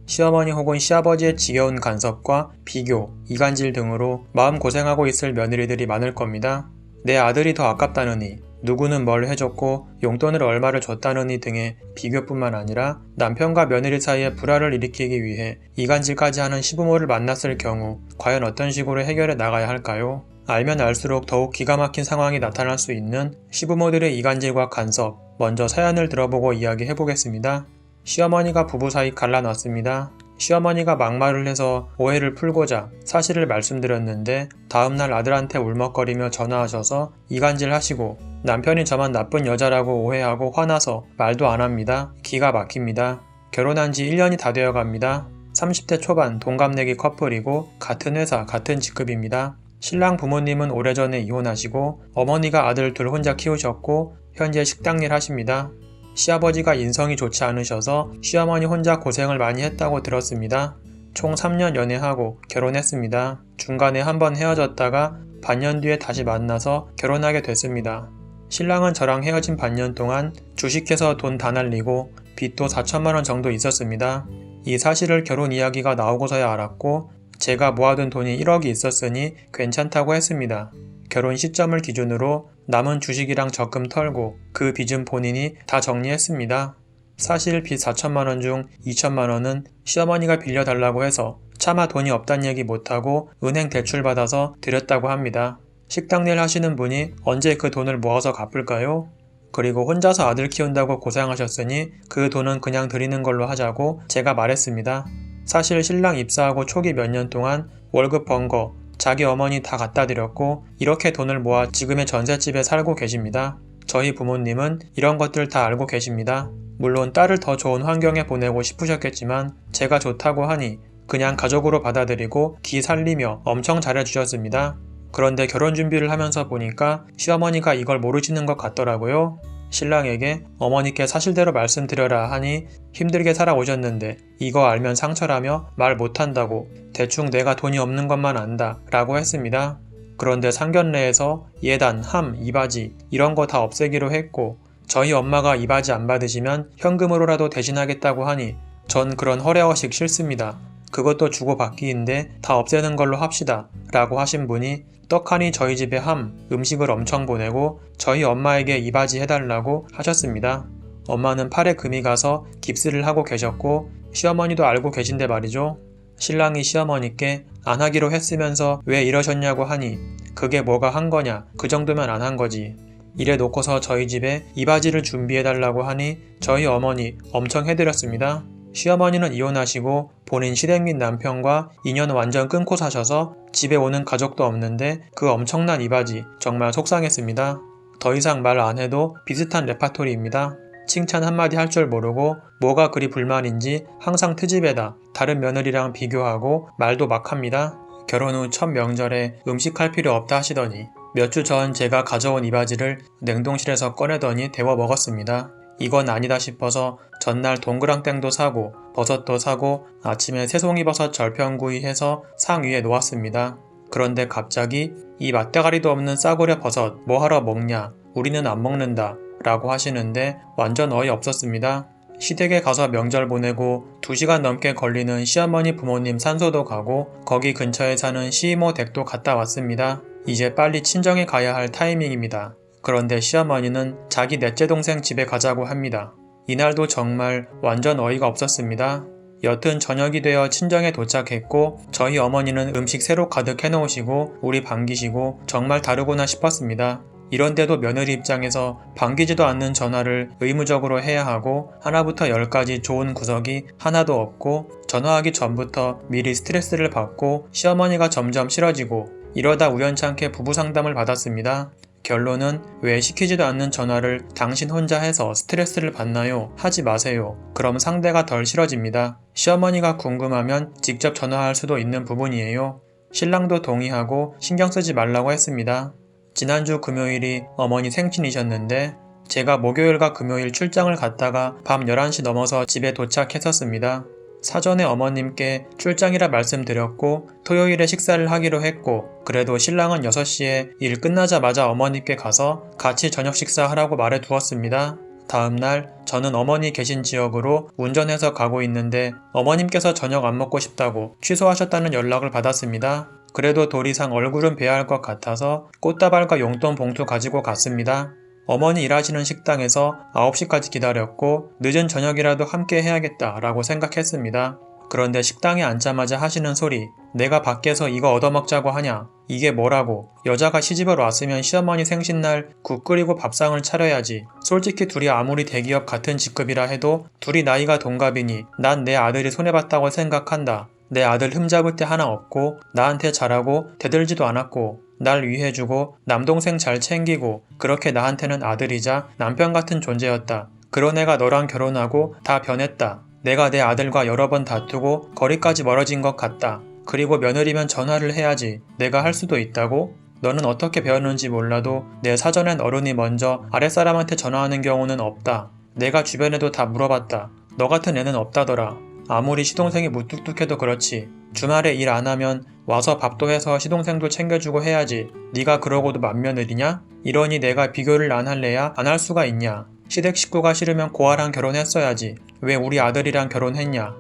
시어머니 혹은 시아버지의 지겨운 간섭과 비교, 이간질 등으로 마음고생하고 있을 며느리들이 많을 겁니다. 내 아들이 더 아깝다느니, 누구는 뭘 해줬고 용돈을 얼마를 줬다느니 등의 비교뿐만 아니라 남편과 며느리 사이에 불화를 일으키기 위해 이간질까지 하는 시부모를 만났을 경우 과연 어떤 식으로 해결해 나가야 할까요? 알면 알수록 더욱 기가 막힌 상황이 나타날 수 있는 시부모들의 이간질과 간섭, 먼저 사연을 들어보고 이야기해보겠습니다. 시어머니가 부부 사이 갈라놨습니다. 시어머니가 막말을 해서 오해를 풀고자 사실을 말씀드렸는데 다음날 아들한테 울먹거리며 전화하셔서 이간질 하시고 남편이 저만 나쁜 여자라고 오해하고 화나서 말도 안 합니다. 기가 막힙니다. 결혼한 지 1년이 다 되어 갑니다. 30대 초반 동갑내기 커플이고 같은 회사 같은 직급입니다. 신랑 부모님은 오래전에 이혼하시고 어머니가 아들 둘 혼자 키우셨고 현재 식당 일 하십니다. 시아버지가 인성이 좋지 않으셔서 시어머니 혼자 고생을 많이 했다고 들었습니다. 총 3년 연애하고 결혼했습니다. 중간에 한번 헤어졌다가 반년 뒤에 다시 만나서 결혼하게 됐습니다. 신랑은 저랑 헤어진 반년 동안 주식해서 돈 다 날리고 빚도 4천만 원 정도 있었습니다. 이 사실을 결혼 이야기가 나오고서야 알았고 제가 모아둔 돈이 1억이 있었으니 괜찮다고 했습니다. 결혼 시점을 기준으로 남은 주식이랑 적금 털고 그 빚은 본인이 다 정리했습니다. 사실 빚 4천만 원 중 2천만 원은 시어머니가 빌려달라고 해서 차마 돈이 없단 얘기 못하고 은행 대출 받아서 드렸다고 합니다. 식당 일 하시는 분이 언제 그 돈을 모아서 갚을까요? 그리고 혼자서 아들 키운다고 고생하셨으니 그 돈은 그냥 드리는 걸로 하자고 제가 말했습니다. 사실 신랑 입사하고 초기 몇 년 동안 월급 번 거 자기 어머니 다 갖다 드렸고 이렇게 돈을 모아 지금의 전셋집에 살고 계십니다. 저희 부모님은 이런 것들 다 알고 계십니다. 물론 딸을 더 좋은 환경에 보내고 싶으셨겠지만 제가 좋다고 하니 그냥 가족으로 받아들이고 기 살리며 엄청 잘해주셨습니다. 그런데 결혼 준비를 하면서 보니까 시어머니가 이걸 모르시는 것 같더라고요. 신랑에게 어머니께 사실대로 말씀드려라 하니 힘들게 살아오셨는데 이거 알면 상처라며 말 못한다고 대충 내가 돈이 없는 것만 안다 라고 했습니다. 그런데 상견례에서 예단, 함, 이바지 이런 거 다 없애기로 했고 저희 엄마가 이바지 안 받으시면 현금으로라도 대신하겠다고 하니 전 그런 허례허식 싫습니다. 그것도 주고받기인데 다 없애는 걸로 합시다 라고 하신 분이 떡하니 저희 집에 함, 음식을 엄청 보내고 저희 엄마에게 이바지 해달라고 하셨습니다. 엄마는 팔에 금이 가서 깁스를 하고 계셨고 시어머니도 알고 계신데 말이죠. 신랑이 시어머니께 안 하기로 했으면서 왜 이러셨냐고 하니 그게 뭐가 한 거냐, 그 정도면 안 한 거지. 이래 놓고서 저희 집에 이바지를 준비해달라고 하니 저희 어머니 엄청 해드렸습니다. 시어머니는 이혼하시고 본인 실행민 남편과 인연 완전 끊고 사셔서 집에 오는 가족도 없는데 그 엄청난 이바지 정말 속상했습니다. 더 이상 말 안 해도 비슷한 레파토리입니다. 칭찬 한마디 할 줄 모르고 뭐가 그리 불만인지 항상 트집에다 다른 며느리랑 비교하고 말도 막 합니다. 결혼 후 첫 명절에 음식할 필요 없다 하시더니 몇 주 전 제가 가져온 이바지를 냉동실에서 꺼내더니 데워 먹었습니다. 이건 아니다 싶어서 전날 동그랑땡도 사고 버섯도 사고 아침에 새송이버섯 절편구이 해서 상 위에 놓았습니다. 그런데 갑자기 이 맛대가리도 없는 싸구려 버섯 뭐하러 먹냐, 우리는 안 먹는다 라고 하시는데 완전 어이없었습니다. 시댁에 가서 명절 보내고 2시간 넘게 걸리는 시어머니 부모님 산소도 가고 거기 근처에 사는 시이모 댁도 갔다 왔습니다. 이제 빨리 친정에 가야 할 타이밍입니다. 그런데 시어머니는 자기 넷째 동생 집에 가자고 합니다. 이날도 정말 완전 어이가 없었습니다. 여튼 저녁이 되어 친정에 도착했고 저희 어머니는 음식 새로 가득 해놓으시고 우리 반기시고 정말 다르구나 싶었습니다. 이런데도 며느리 입장에서 반기지도 않는 전화를 의무적으로 해야 하고 하나부터 10까지 좋은 구석이 하나도 없고 전화하기 전부터 미리 스트레스를 받고 시어머니가 점점 싫어지고 이러다 우연찮게 부부 상담을 받았습니다. 결론은 왜 시키지도 않는 전화를 당신 혼자 해서 스트레스를 받나요? 하지 마세요. 그럼 상대가 덜 싫어집니다. 시어머니가 궁금하면 직접 전화할 수도 있는 부분이에요. 신랑도 동의하고 신경 쓰지 말라고 했습니다. 지난주 금요일이 어머니 생신이셨는데 제가 목요일과 금요일 출장을 갔다가 밤 11시 넘어서 집에 도착했었습니다. 사전에 어머님께 출장이라 말씀드렸고 토요일에 식사를 하기로 했고 그래도 신랑은 6시에 일 끝나자마자 어머님께 가서 같이 저녁 식사하라고 말해두었습니다. 다음날 저는 어머니 계신 지역으로 운전해서 가고 있는데 어머님께서 저녁 안 먹고 싶다고 취소하셨다는 연락을 받았습니다. 그래도 도리상 얼굴은 뵈야 할 것 같아서 꽃다발과 용돈 봉투 가지고 갔습니다. 어머니 일하시는 식당에서 9시까지 기다렸고 늦은 저녁이라도 함께 해야겠다 라고 생각했습니다. 그런데 식당에 앉자마자 하시는 소리, 내가 밖에서 이거 얻어먹자고 하냐? 이게 뭐라고? 여자가 시집을 왔으면 시어머니 생신날 국 끓이고 밥상을 차려야지. 솔직히 둘이 아무리 대기업 같은 직급이라 해도 둘이 나이가 동갑이니 난 내 아들이 손해봤다고 생각한다. 내 아들 흠잡을 데 하나 없고 나한테 잘하고 대들지도 않았고 날 위해주고 남동생 잘 챙기고 그렇게 나한테는 아들이자 남편 같은 존재였다. 그런 애가 너랑 결혼하고 다 변했다. 내가 내 아들과 여러 번 다투고 거리까지 멀어진 것 같다. 그리고 며느리면 전화를 해야지. 내가 할 수도 있다고? 너는 어떻게 배웠는지 몰라도 내 사전엔 어른이 먼저 아랫사람한테 전화하는 경우는 없다. 내가 주변에도 다 물어봤다. 너 같은 애는 없다더라. 아무리 시동생이 무뚝뚝해도 그렇지. 주말에 일 안 하면 와서 밥도 해서 시동생도 챙겨주고 해야지. 네가 그러고도 맏며느리냐? 이러니 내가 비교를 안 할래야 안 할 수가 있냐. 시댁 식구가 싫으면 고아랑 결혼했어야지. 왜 우리 아들이랑 결혼했냐.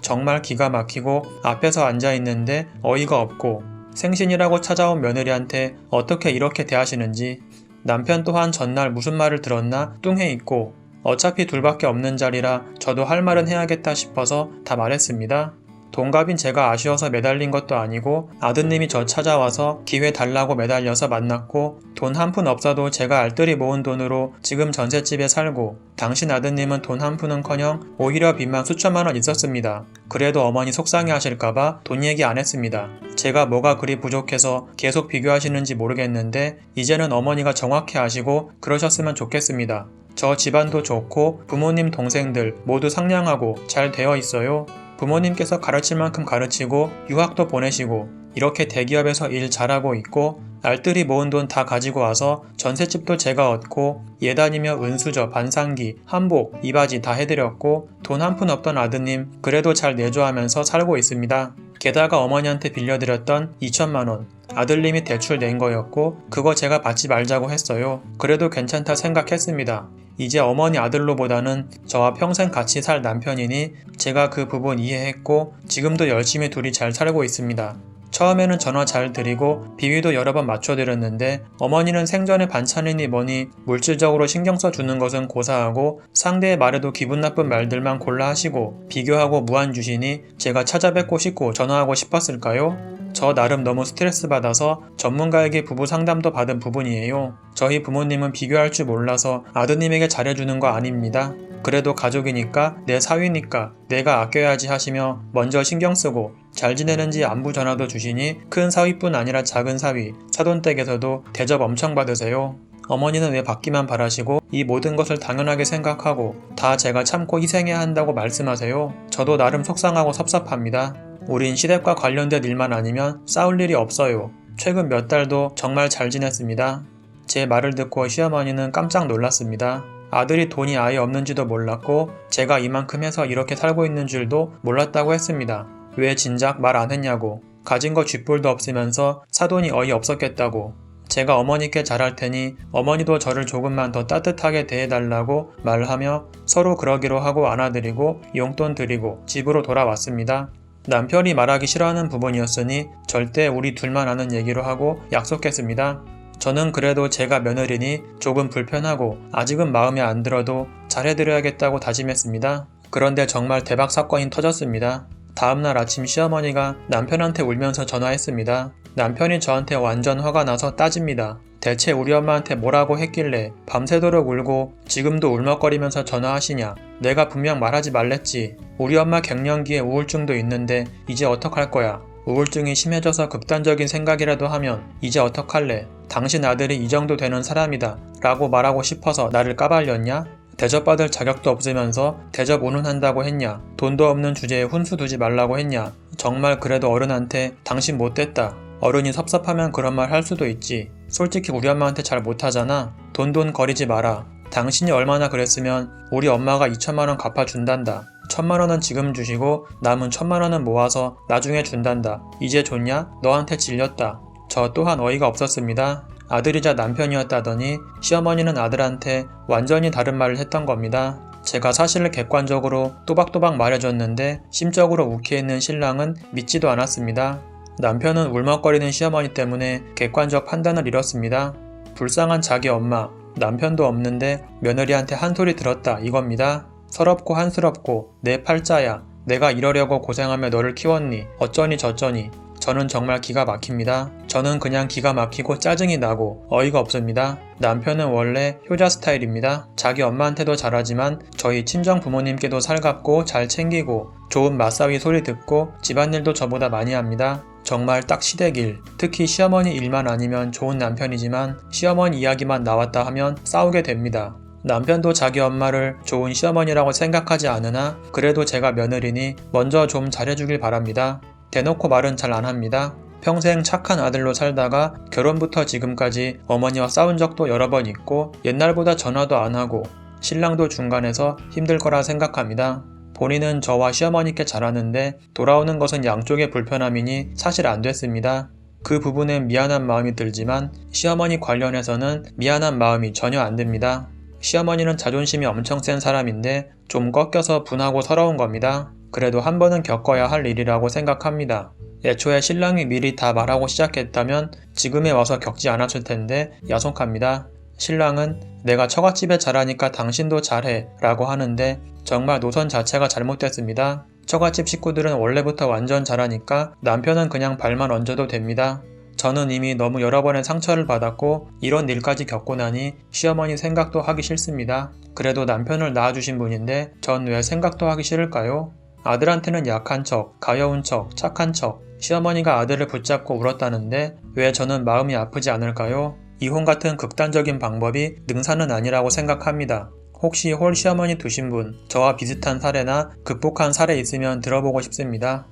정말 기가 막히고 앞에서 앉아있는데 어이가 없고 생신이라고 찾아온 며느리한테 어떻게 이렇게 대하시는지. 남편 또한 전날 무슨 말을 들었나 뚱해 있고 어차피 둘밖에 없는 자리라 저도 할 말은 해야겠다 싶어서 다 말했습니다. 동갑인 제가 아쉬워서 매달린 것도 아니고 아드님이 저 찾아와서 기회 달라고 매달려서 만났고 돈 한 푼 없어도 제가 알뜰히 모은 돈으로 지금 전셋집에 살고 당신 아드님은 돈 한 푼은커녕 오히려 빚만 수천만 원 있었습니다. 그래도 어머니 속상해 하실까봐 돈 얘기 안 했습니다. 제가 뭐가 그리 부족해서 계속 비교하시는지 모르겠는데 이제는 어머니가 정확히 아시고 그러셨으면 좋겠습니다. 저 집안도 좋고 부모님 동생들 모두 상냥하고 잘 되어 있어요. 부모님께서 가르칠 만큼 가르치고 유학도 보내시고 이렇게 대기업에서 일 잘하고 있고 알뜰히 모은 돈 다 가지고 와서 전셋집도 제가 얻고 예단이며 은수저, 반상기, 한복, 이바지 다 해드렸고 돈 한 푼 없던 아드님 그래도 잘 내조하면서 살고 있습니다. 게다가 어머니한테 빌려드렸던 2천만 원 아들님이 대출 낸 거였고 그거 제가 받지 말자고 했어요. 그래도 괜찮다 생각했습니다. 이제 어머니 아들로보다는 저와 평생 같이 살 남편이니 제가 그 부분 이해했고 지금도 열심히 둘이 잘 살고 있습니다. 처음에는 전화 잘 드리고 비위도 여러 번 맞춰드렸는데 어머니는 생전에 반찬이니 뭐니 물질적으로 신경 써주는 것은 고사하고 상대의 말에도 기분 나쁜 말들만 골라 하시고 비교하고 무안 주시니 제가 찾아뵙고 싶고 전화하고 싶었을까요? 저 나름 너무 스트레스 받아서 전문가에게 부부 상담도 받은 부분이에요. 저희 부모님은 비교할 줄 몰라서 아드님에게 잘해주는 거 아닙니다. 그래도 가족이니까 내 사위니까 내가 아껴야지 하시며 먼저 신경 쓰고 잘 지내는지 안부 전화도 주시니 큰 사위뿐 아니라 작은 사위, 사돈댁에서도 대접 엄청 받으세요. 어머니는 왜 받기만 바라시고 이 모든 것을 당연하게 생각하고 다 제가 참고 희생해야 한다고 말씀하세요. 저도 나름 속상하고 섭섭합니다. 우린 시댁과 관련된 일만 아니면 싸울 일이 없어요. 최근 몇 달도 정말 잘 지냈습니다. 제 말을 듣고 시어머니는 깜짝 놀랐습니다. 아들이 돈이 아예 없는지도 몰랐고 제가 이만큼 해서 이렇게 살고 있는 줄도 몰랐다고 했습니다. 왜 진작 말 안 했냐고. 가진 거 쥐뿔도 없으면서 사돈이 어이없었겠다고. 제가 어머니께 잘할 테니 어머니도 저를 조금만 더 따뜻하게 대해달라고 말하며 서로 그러기로 하고 안아드리고 용돈 드리고 집으로 돌아왔습니다. 남편이 말하기 싫어하는 부분이었으니 절대 우리 둘만 아는 얘기로 하고 약속했습니다. 저는 그래도 제가 며느리니 조금 불편하고 아직은 마음에 안 들어도 잘해드려야겠다고 다짐했습니다. 그런데 정말 대박 사건이 터졌습니다. 다음날 아침 시어머니가 남편한테 울면서 전화했습니다. 남편이 저한테 완전 화가 나서 따집니다. 대체 우리 엄마한테 뭐라고 했길래 밤새도록 울고 지금도 울먹거리면서 전화하시냐. 내가 분명 말하지 말랬지. 우리 엄마 갱년기에 우울증도 있는데 이제 어떡할 거야. 우울증이 심해져서 극단적인 생각이라도 하면 이제 어떡할래. 당신 아들이 이 정도 되는 사람이다 라고 말하고 싶어서 나를 까발렸냐? 대접받을 자격도 없으면서 대접 운운한다고 했냐? 돈도 없는 주제에 훈수 두지 말라고 했냐? 정말 그래도 어른한테 당신 못됐다. 어른이 섭섭하면 그런 말 할 수도 있지. 솔직히 우리 엄마한테 잘 못하잖아. 돈 거리지 마라. 당신이 얼마나 그랬으면 우리 엄마가 2천만 원 갚아준단다. 1,000만 원은 지금 주시고 남은 1,000만 원은 모아서 나중에 준단다. 이제 좋냐? 너한테 질렸다. 저 또한 어이가 없었습니다. 아들이자 남편이었다더니 시어머니는 아들한테 완전히 다른 말을 했던 겁니다. 제가 사실을 객관적으로 또박또박 말해줬는데 심적으로 욱해있는 신랑은 믿지도 않았습니다. 남편은 울먹거리는 시어머니 때문에 객관적 판단을 잃었습니다. 불쌍한 자기 엄마, 남편도 없는데 며느리한테 한 소리 들었다 이겁니다. 서럽고 한스럽고 내 팔자야, 내가 이러려고 고생하며 너를 키웠니, 어쩌니 저쩌니. 저는 정말 기가 막힙니다. 저는 그냥 기가 막히고 짜증이 나고 어이가 없습니다. 남편은 원래 효자 스타일입니다. 자기 엄마한테도 잘하지만 저희 친정 부모님께도 살갑고 잘 챙기고 좋은 맞사위 소리 듣고 집안일도 저보다 많이 합니다. 정말 딱 시댁일. 특히 시어머니 일만 아니면 좋은 남편이지만 시어머니 이야기만 나왔다 하면 싸우게 됩니다. 남편도 자기 엄마를 좋은 시어머니라고 생각하지 않으나 그래도 제가 며느리니 먼저 좀 잘해주길 바랍니다. 대놓고 말은 잘 안 합니다. 평생 착한 아들로 살다가 결혼부터 지금까지 어머니와 싸운 적도 여러 번 있고 옛날보다 전화도 안 하고 신랑도 중간에서 힘들 거라 생각합니다. 본인은 저와 시어머니께 잘하는데 돌아오는 것은 양쪽의 불편함이니 사실 안 됐습니다. 그 부분엔 미안한 마음이 들지만 시어머니 관련해서는 미안한 마음이 전혀 안 듭니다. 시어머니는 자존심이 엄청 센 사람인데 좀 꺾여서 분하고 서러운 겁니다. 그래도 한 번은 겪어야 할 일이라고 생각합니다. 애초에 신랑이 미리 다 말하고 시작했다면 지금에 와서 겪지 않았을 텐데 야속합니다. 신랑은 내가 처갓집에 잘하니까 당신도 잘해 라고 하는데 정말 노선 자체가 잘못됐습니다. 처갓집 식구들은 원래부터 완전 잘하니까 남편은 그냥 발만 얹어도 됩니다. 저는 이미 너무 여러 번의 상처를 받았고 이런 일까지 겪고 나니 시어머니 생각도 하기 싫습니다. 그래도 남편을 낳아주신 분인데 전 왜 생각도 하기 싫을까요? 아들한테는 약한 척, 가여운 척, 착한 척, 시어머니가 아들을 붙잡고 울었다는데 왜 저는 마음이 아프지 않을까요? 이혼 같은 극단적인 방법이 능사는 아니라고 생각합니다. 혹시 홀 시어머니 두신 분, 저와 비슷한 사례나 극복한 사례 있으면 들어보고 싶습니다.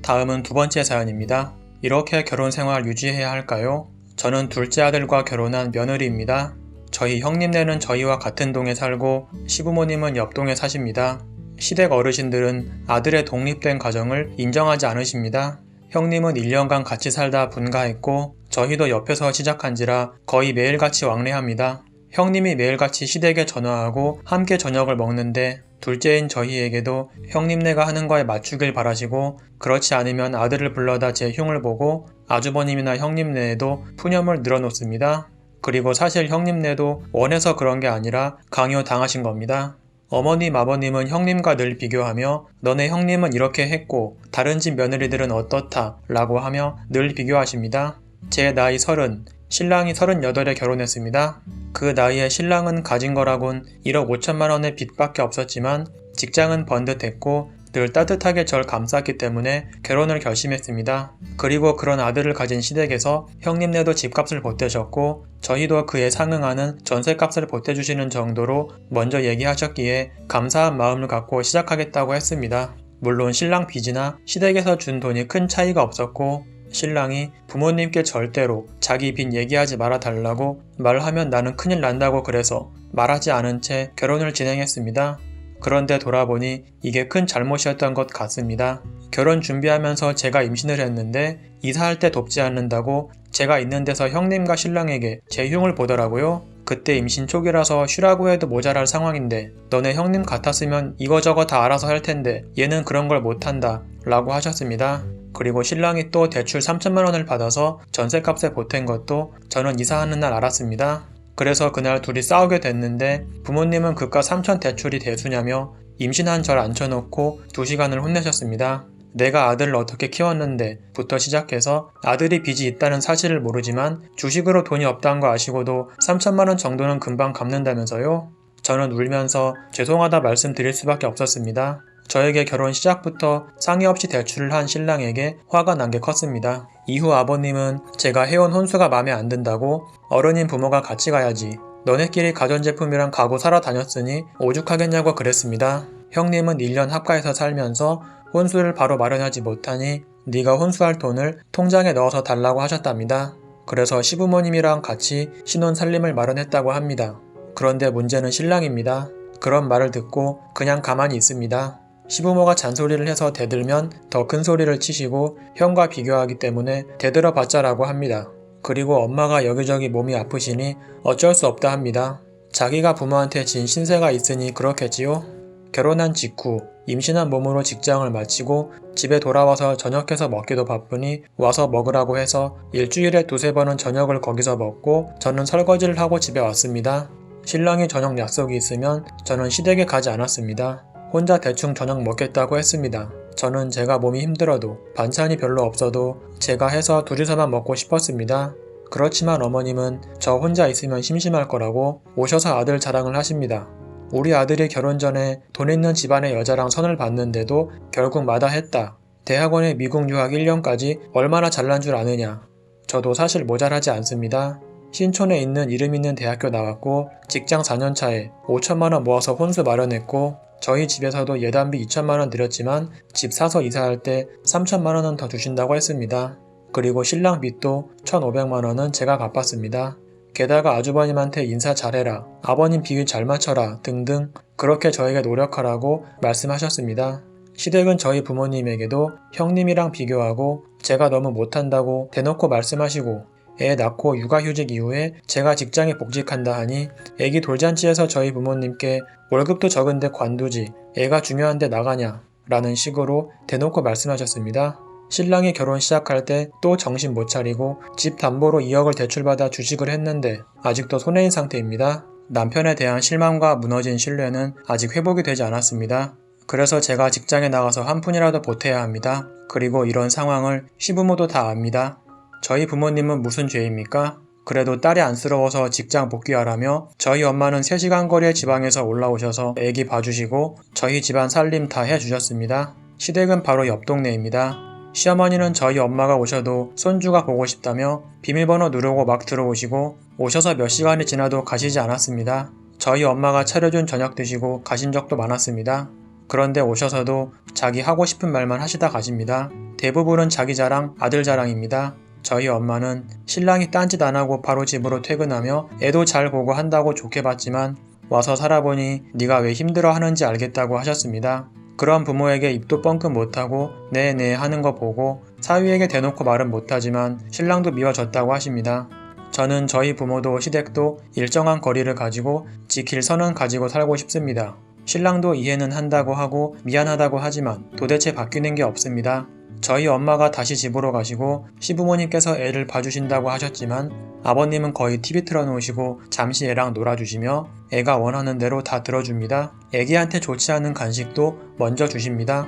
다음은 두 번째 사연입니다. 이렇게 결혼 생활 유지해야 할까요? 저는 둘째 아들과 결혼한 며느리입니다. 저희 형님네는 저희와 같은 동에 살고 시부모님은 옆 동에 사십니다. 시댁 어르신들은 아들의 독립된 가정을 인정하지 않으십니다. 형님은 1년간 같이 살다 분가했고 저희도 옆에서 시작한지라 거의 매일같이 왕래합니다. 형님이 매일같이 시댁에 전화하고 함께 저녁을 먹는데 둘째인 저희에게도 형님네가 하는 거에 맞추길 바라시고 그렇지 않으면 아들을 불러다 제 흉을 보고 아주버님이나 형님네에도 푸념을 늘어놓습니다. 그리고 사실 형님네도 원해서 그런 게 아니라 강요 당하신 겁니다. 어머님 아버님은 형님과 늘 비교하며 너네 형님은 이렇게 했고 다른 집 며느리들은 어떻다 라고 하며 늘 비교하십니다. 제 나이 30, 신랑이 38에 결혼했습니다. 그 나이에 신랑은 가진 거라곤 1억 5천만 원의 빚밖에 없었지만 직장은 번듯했고 늘 따뜻하게 절 감쌌기 때문에 결혼을 결심했습니다. 그리고 그런 아들을 가진 시댁에서 형님네도 집값을 보태셨고 저희도 그에 상응하는 전셋값을 보태주시는 정도로 먼저 얘기하셨기에 감사한 마음을 갖고 시작하겠다고 했습니다. 물론 신랑 빚이나 시댁에서 준 돈이 큰 차이가 없었고 신랑이 부모님께 절대로 자기 빚 얘기하지 말아달라고 말하면 나는 큰일 난다고 그래서 말하지 않은 채 결혼을 진행했습니다. 그런데 돌아보니 이게 큰 잘못이었던 것 같습니다. 결혼 준비하면서 제가 임신을 했는데 이사할 때 돕지 않는다고 제가 있는 데서 형님과 신랑에게 제 흉을 보더라고요. 그때 임신 초기라서 쉬라고 해도 모자랄 상황인데 너네 형님 같았으면 이거저거 다 알아서 할 텐데 얘는 그런 걸 못한다 라고 하셨습니다. 그리고 신랑이 또 대출 3천만 원을 받아서 전셋값에 보탠 것도 저는 이사하는 날 알았습니다. 그래서 그날 둘이 싸우게 됐는데 부모님은 그깟 3천 대출이 대수냐며 임신한 절 앉혀놓고 2시간을 혼내셨습니다. 내가 아들을 어떻게 키웠는데 부터 시작해서 아들이 빚이 있다는 사실을 모르지만 주식으로 돈이 없다는 거 아시고도 3천만 원 정도는 금방 갚는다면서요? 저는 울면서 죄송하다 말씀드릴 수밖에 없었습니다. 저에게 결혼 시작부터 상의 없이 대출을 한 신랑에게 화가 난 게 컸습니다. 이후 아버님은 제가 해온 혼수가 마음에 안 든다고 어른인 부모가 같이 가야지. 너네끼리 가전제품이랑 가구 사러 다녔으니 오죽하겠냐고 그랬습니다. 형님은 1년 합가해서 살면서 혼수를 바로 마련하지 못하니 네가 혼수할 돈을 통장에 넣어서 달라고 하셨답니다. 그래서 시부모님이랑 같이 신혼 살림을 마련했다고 합니다. 그런데 문제는 신랑입니다. 그런 말을 듣고 그냥 가만히 있습니다. 시부모가 잔소리를 해서 대들면 더 큰 소리를 치시고 형과 비교하기 때문에 대들어봤자라고 합니다. 그리고 엄마가 여기저기 몸이 아프시니 어쩔 수 없다 합니다. 자기가 부모한테 진 신세가 있으니 그렇겠지요? 결혼한 직후 임신한 몸으로 직장을 마치고 집에 돌아와서 저녁해서 먹기도 바쁘니 와서 먹으라고 해서 일주일에 두세 번은 저녁을 거기서 먹고 저는 설거지를 하고 집에 왔습니다. 신랑이 저녁 약속이 있으면 저는 시댁에 가지 않았습니다. 혼자 대충 저녁 먹겠다고 했습니다. 저는 제가 몸이 힘들어도 반찬이 별로 없어도 제가 해서 둘이서만 먹고 싶었습니다. 그렇지만 어머님은 저 혼자 있으면 심심할 거라고 오셔서 아들 자랑을 하십니다. 우리 아들이 결혼 전에 돈 있는 집안의 여자랑 선을 봤는데도 결국 마다했다. 대학원에 미국 유학 1년까지 얼마나 잘난 줄 아느냐. 저도 사실 모자라지 않습니다. 신촌에 있는 이름 있는 대학교 나왔고 직장 4년차에 5천만원 모아서 혼수 마련했고 저희 집에서도 예단비 2천만원 드렸지만 집 사서 이사할 때 3천만원은 더 주신다고 했습니다. 그리고 신랑 빚도 1,500만원은 제가 갚았습니다. 게다가 아주버님한테 인사 잘해라, 아버님 비위 잘 맞춰라 등등 그렇게 저에게 노력하라고 말씀하셨습니다. 시댁은 저희 부모님에게도 형님이랑 비교하고 제가 너무 못한다고 대놓고 말씀하시고 애 낳고 육아휴직 이후에 제가 직장에 복직한다 하니 애기 돌잔치에서 저희 부모님께 월급도 적은데 관두지 애가 중요한데 나가냐 라는 식으로 대놓고 말씀하셨습니다. 신랑이 결혼 시작할 때 또 정신 못 차리고 집 담보로 2억을 대출받아 주식을 했는데 아직도 손해인 상태입니다. 남편에 대한 실망과 무너진 신뢰는 아직 회복이 되지 않았습니다. 그래서 제가 직장에 나가서 한 푼이라도 보태야 합니다. 그리고 이런 상황을 시부모도 다 압니다. 저희 부모님은 무슨 죄입니까? 그래도 딸이 안쓰러워서 직장 복귀하라며 저희 엄마는 3시간 거리의 지방에서 올라오셔서 애기 봐주시고 저희 집안 살림 다 해주셨습니다. 시댁은 바로 옆 동네입니다. 시어머니는 저희 엄마가 오셔도 손주가 보고 싶다며 비밀번호 누르고 막 들어오시고 오셔서 몇 시간이 지나도 가시지 않았습니다. 저희 엄마가 차려준 저녁 드시고 가신 적도 많았습니다. 그런데 오셔서도 자기 하고 싶은 말만 하시다 가십니다. 대부분은 자기 자랑, 아들 자랑입니다. 저희 엄마는 신랑이 딴짓 안 하고 바로 집으로 퇴근하며 애도 잘 보고 한다고 좋게 봤지만 와서 살아보니 네가 왜 힘들어 하는지 알겠다고 하셨습니다. 그런 부모에게 입도 뻥끗 못하고 네네 하는 거 보고 사위에게 대놓고 말은 못하지만 신랑도 미워졌다고 하십니다. 저는 저희 부모도 시댁도 일정한 거리를 가지고 지킬 선은 가지고 살고 싶습니다. 신랑도 이해는 한다고 하고 미안하다고 하지만 도대체 바뀌는 게 없습니다. 저희 엄마가 다시 집으로 가시고 시부모님께서 애를 봐주신다고 하셨지만 아버님은 거의 TV 틀어놓으시고 잠시 애랑 놀아주시며 애가 원하는 대로 다 들어줍니다. 애기한테 좋지 않은 간식도 먼저 주십니다.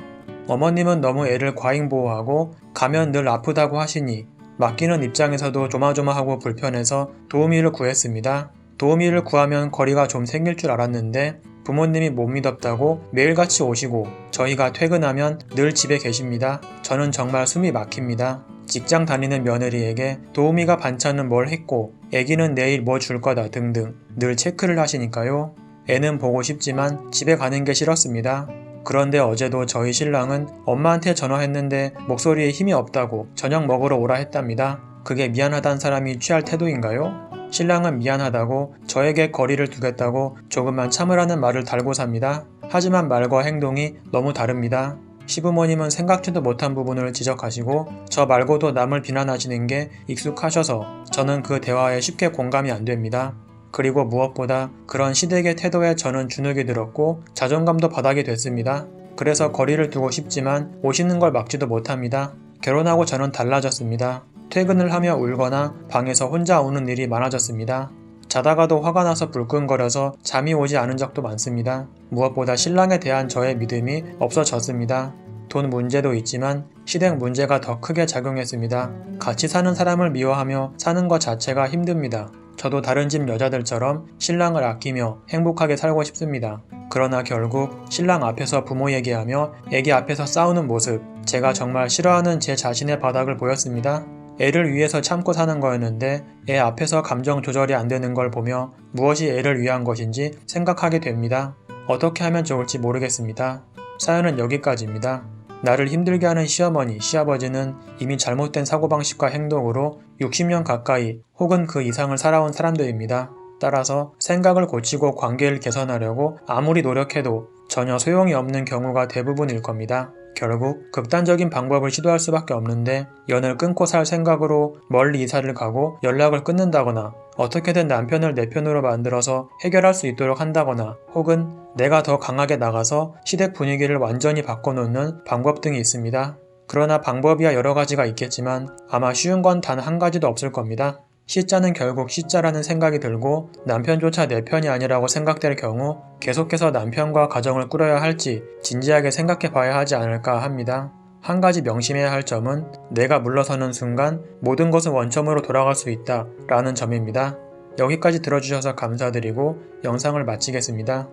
어머님은 너무 애를 과잉보호하고 가면 늘 아프다고 하시니 맡기는 입장에서도 조마조마하고 불편해서 도우미를 구했습니다. 도우미를 구하면 거리가 좀 생길 줄 알았는데 부모님이 못 믿었다고 매일같이 오시고 저희가 퇴근하면 늘 집에 계십니다. 저는 정말 숨이 막힙니다. 직장 다니는 며느리에게 도우미가 반찬은 뭘 했고 애기는 내일 뭐 줄 거다 등등 늘 체크를 하시니까요. 애는 보고 싶지만 집에 가는 게 싫었습니다. 그런데 어제도 저희 신랑은 엄마한테 전화했는데 목소리에 힘이 없다고 저녁 먹으러 오라 했답니다. 그게 미안하단 사람이 취할 태도인가요? 신랑은 미안하다고 저에게 거리를 두겠다고 조금만 참으라는 말을 달고 삽니다. 하지만 말과 행동이 너무 다릅니다. 시부모님은 생각지도 못한 부분을 지적하시고 저 말고도 남을 비난하시는 게 익숙하셔서 저는 그 대화에 쉽게 공감이 안 됩니다. 그리고 무엇보다 그런 시댁의 태도에 저는 주눅이 들었고 자존감도 바닥이 됐습니다. 그래서 거리를 두고 싶지만 오시는 걸 막지도 못합니다. 결혼하고 저는 달라졌습니다. 퇴근을 하며 울거나 방에서 혼자 우는 일이 많아졌습니다. 자다가도 화가 나서 불끈거려서 잠이 오지 않은 적도 많습니다. 무엇보다 신랑에 대한 저의 믿음이 없어졌습니다. 돈 문제도 있지만 시댁 문제가 더 크게 작용했습니다. 같이 사는 사람을 미워하며 사는 것 자체가 힘듭니다. 저도 다른 집 여자들처럼 신랑을 아끼며 행복하게 살고 싶습니다. 그러나 결국 신랑 앞에서 부모 얘기하며 애기 앞에서 싸우는 모습, 제가 정말 싫어하는 제 자신의 바닥을 보였습니다. 애를 위해서 참고 사는 거였는데 애 앞에서 감정 조절이 안 되는 걸 보며 무엇이 애를 위한 것인지 생각하게 됩니다. 어떻게 하면 좋을지 모르겠습니다. 사연은 여기까지입니다. 나를 힘들게 하는 시어머니, 시아버지는 이미 잘못된 사고방식과 행동으로 60년 가까이 혹은 그 이상을 살아온 사람들입니다. 따라서 생각을 고치고 관계를 개선하려고 아무리 노력해도 전혀 소용이 없는 경우가 대부분일 겁니다. 결국 극단적인 방법을 시도할 수밖에 없는데 연을 끊고 살 생각으로 멀리 이사를 가고 연락을 끊는다거나 어떻게든 남편을 내 편으로 만들어서 해결할 수 있도록 한다거나 혹은 내가 더 강하게 나가서 시댁 분위기를 완전히 바꿔놓는 방법 등이 있습니다. 그러나 방법이야 여러 가지가 있겠지만 아마 쉬운 건 단 한 가지도 없을 겁니다. 시자는 결국 시자라는 생각이 들고 남편조차 내 편이 아니라고 생각될 경우 계속해서 남편과 가정을 꾸려야 할지 진지하게 생각해 봐야 하지 않을까 합니다. 한 가지 명심해야 할 점은 내가 물러서는 순간 모든 것은 원점으로 돌아갈 수 있다 라는 점입니다. 여기까지 들어주셔서 감사드리고 영상을 마치겠습니다.